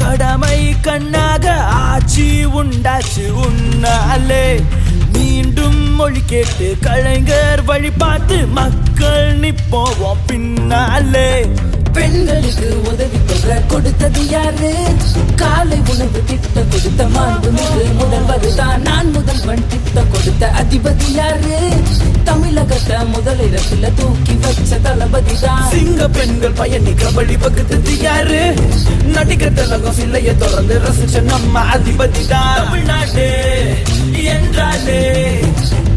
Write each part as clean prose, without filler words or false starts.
கடமை கண்ணாக ஆட்சி உண்டாச்சு உன்னாலே. மீண்டும் மொழி கேட்டு கலைஞர் வழி பார்த்து மக்கள் நிப்போம் பின்னாலே. பெண்களுக்கு உதவி தொகை கொடுத்தது யாரு? காலை உணவு திட்ட கொடுத்த மாண்புமிகு முதல்வர் தான். நான் முதல்வன் திட்ட கொடுத்த அதிபதி யாரு? தமிழகத்தை முதலிடத்துல தூக்கி வச்ச தளபதி தான். சிங்க பெண்கள் பயணிக்க வழி வகுத்தது யாரு? நடிகர் திலகம் சிலைய தொடர்ந்து ரசிச்ச நம்ம அதிபதி தான். தமிழ்நாடு என்றாலே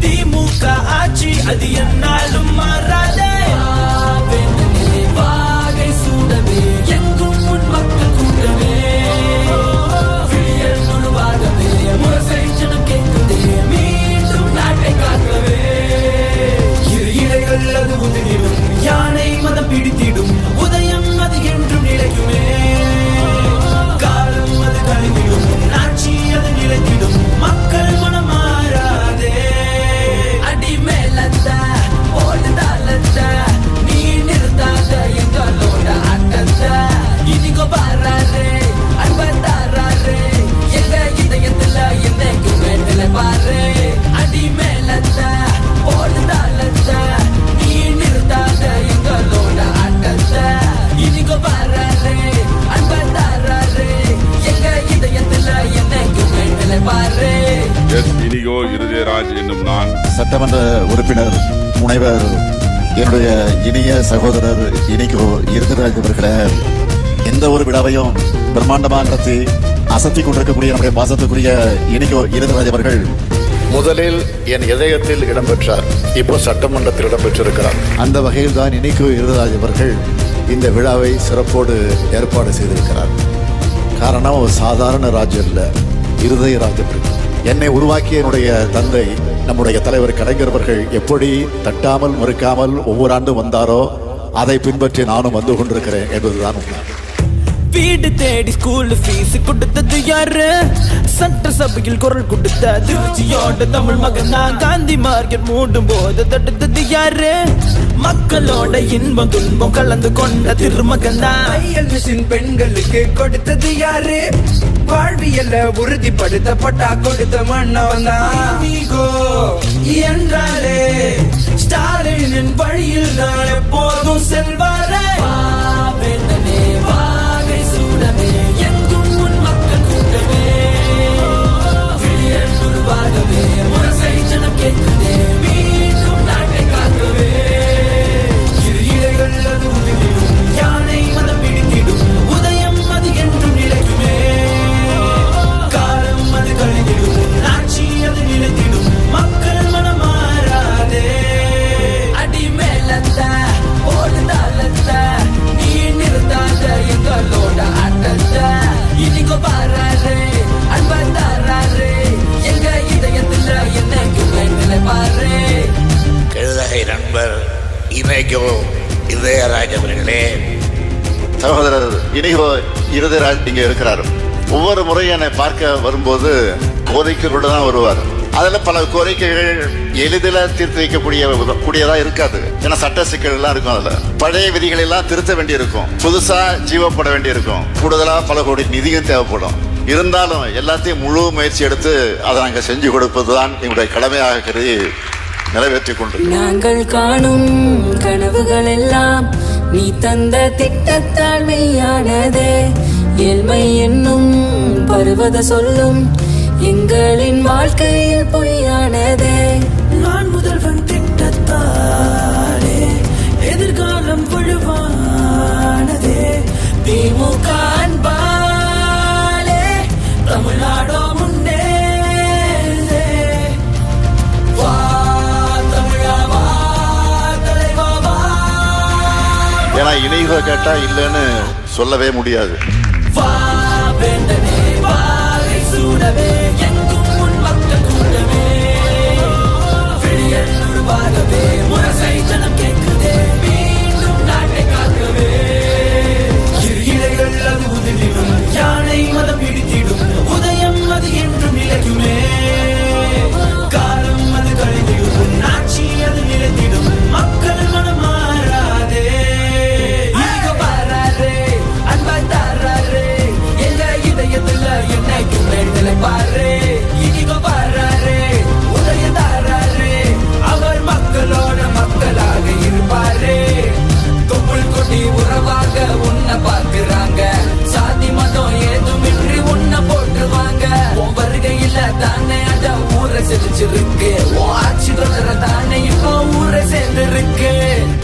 திமுக ஆட்சி அது என்னாலும் மாறாதே. வாகை சூடவே எங்கும் முன் மக்கள் கூட்டவே. விழியல் முழுவாகவே முரசை ஜனம் கேட்குதே. மீண்டும் நாட்டை காக்கவே. இரு இலைகள் அது உதிரிடும். யானை மதம் பிடித்திடும். உதயம் அது என்றும் நிலைக்குமே. காலம் அது கழிந்திடும். ஆட்சி அது நிலைத்திடும். மக்கள் மனம் மாறாதே. அடி மேலத்த ஓடுதாலத்த நீ நிறுத்தாத எங்களோட ஆட்டத்தை. இனிகோ பாராரு அன்பத்தாராரு எங்க இதயத்துல என்னைக்குமே நிலைப்பாரு. அடி மேலத்த ஓடுதாலத்த நீ நிறுத்தாத எங்களோட ஆட்டத்தை. இனிகோ பாராரு அன்பத்தாராரு எங்க இதயத்துல என்னைக்குமே நிலைப்பாரு. இனிகோ இருதயராஜ் என்னும் நான் சட்டமன்ற உறுப்பினர் முனைவர் என்னுடைய இனிய சகோதரர் இனிகோ இருதயராஜ் அவர்களே, எந்த ஒரு விழாவையும் பிரம்மாண்டமாக நடத்தி அசத்தி கொண்டிருக்கக்கூடிய நம்முடைய பாசத்துக்குரிய இனிகோ இருதயராஜ் அவர்கள் முதலில் என் இதயத்தில் இடம்பெற்றார். இப்போ சட்டமன்றத்தில் இடம்பெற்றிருக்கிறார். அந்த வகையில் தான் இனிகோ இருதயராஜ் அவர்கள் இந்த விழாவை சிறப்போடு ஏற்பாடு செய்திருக்கிறார். காரணம் ஒரு சாதாரண ராஜ் அல்ல, இருதயராஜ் அவர்கள். என்னை உருவாக்கிய என்னுடைய தந்தை நம்முடைய தலைவர் கலைஞர் அவர்கள் எப்படி தட்டாமல் மறுக்காமல் ஒவ்வொரு ஆண்டும் வந்தாரோ அதை பின்பற்றி நானும் வந்து கொண்டிருக்கிறேன் என்பதுதான் உண்மை. வீடு தேடி ஸ்கூல் ஃபீஸ் கொடுத்தது யாரு? சட்டசபையில் குரல் கொடுத்த திருச்சியோட தமிழ் மகன் நான். காந்தி மார்க்கெட் மூடும் போது தடுத்தது யாரு? மக்களோட இன்பம் துன்பம் கலந்து கொண்ட திருமகன் தான். தையல் மிஷின் பெண்களுக்கு கொடுத்தது யாரு? வாழ்வியல்ல உறுதிப்படுத்த பட்டா கொடுத்த மன்னவன் தான். என்றாலே ஸ்டாலினின் வழியில் நான் எப்போதும் செல்வாரே. வாகை சூடவே எங்கும் முன் மக்கள் கூட்டவே. விழியல் உருவாகவே முரசை ஜனம் கேட்குதே. மீண்டும் நாட்டை காக்கவே. இரு இலைகள் அது உதிரிடும். யானை மதம் பிடித்திடும். உதயம் அது என்றும் நிலைக்குமே. காலம் அது கழிந்திடும். ஆட்சி அது நிலைத்திடும். மக்கள் மனம் மாறாதே. அடி மேலத்த ஓடுதாலத்த நீ நிறுத்தாத எங்களோட ஆட்டத்தை. இனிகோ பாராரு அன்பந்தாராரு எங்க இதயத்துல என்னைக்குமே நிலைப்பாரு. கழுதகை நண்பர் இனிகோ இருதயராஜ் அவர்களே, சகோதரர் இனிகோ இருதயராஜ் இங்கே இருக்கிறார். ஒவ்வொரு முறையும் என்னை பார்க்க வரும்போது கோரிக்கைகளோடு தான் வருவார். அதில் பல கோரிக்கைகள் எளிதில் தீர்த்து வைக்கக்கூடியதா இருக்காது. ஏன்னா சட்ட சிக்கல் எல்லாம் இருக்கும். அதில் பழைய விதிகளை எல்லாம் திருத்த வேண்டியிருக்கும். புதுசா ஜீவப்பட வேண்டியிருக்கும். கூடுதலாக பல கோடி நிதியும் தேவைப்படும். இருந்தாலும் எல்லாத்தையும் முழு முயற்சி எடுத்து அதை நாங்கள் செஞ்சு கொடுப்பதுதான் எங்களுடைய கடமையாக கருதி நிறைவேற்றி கொண்டு நாங்கள் காணும் கனவுகள் எல்லாம் நீ தந்த திட்டத்தால் மெய்யானதே. ஏழ்மை என்னும் பருவத சொல்லும் எங்களின் வாழ்க்கையில் பொய்யானதே. நான் முதல்வன் திட்டத்தாலே எதிர்காலம் வலுவானதே. திமுக அன்பாலே தமிழ்நாடோ முன்னேறே. வா தமிழா வா தலைவா வா. ஏன்னா இனிகோ கேட்டா இல்லைன்னு சொல்லவே முடியாது. வா வேண்டனே வாகை சூடவே எங்கும் முன் மக்கள் கூடவே. விழியல் உருவாகவே முரசை ஜனம் கேட்குதே. மீண்டும் நாட்டை காக்கவே. இரு இலைகள் அது உதிரிடும். யானை மதம் பிடித்திடும். உதயம் அது என்றும் நிலைக்குமே. காலம் அது கழிந்திடும். ஆட்சி அது நிலைத்திடும். மக்கள் மனம் மாறாதே. இனிகோ பாராரு அன்பத்தாராரு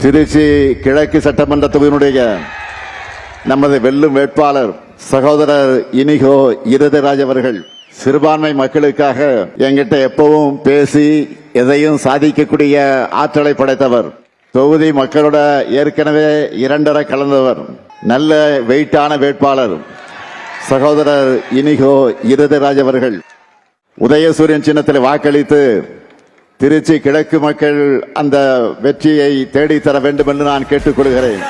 திருச்சி கிழக்கு சட்டமன்ற தொகுதியினுடைய நமது வெல்லும் வேட்பாளர் சகோதரர் இனிகோ இருதராஜ் அவர்கள் சிறுபான்மை மக்களுக்காக என்கிட்ட எப்பவும் பேசி எதையும் சாதிக்கக்கூடிய ஆற்றலை படைத்தவர். தொகுதி மக்களோட ஏற்கனவே 2 கலந்தவர். நல்ல வெயிட்டான வேட்பாளர் சகோதரர் இனிகோ இருதராஜ் அவர்கள் உதயசூரியன் சின்னத்தில் வாக்களித்து திருச்சி கிழக்கு மக்கள் அந்த வெற்றியை தேடித்தர வேண்டும் என்று நான் கேட்டுக்கொள்கிறேன்.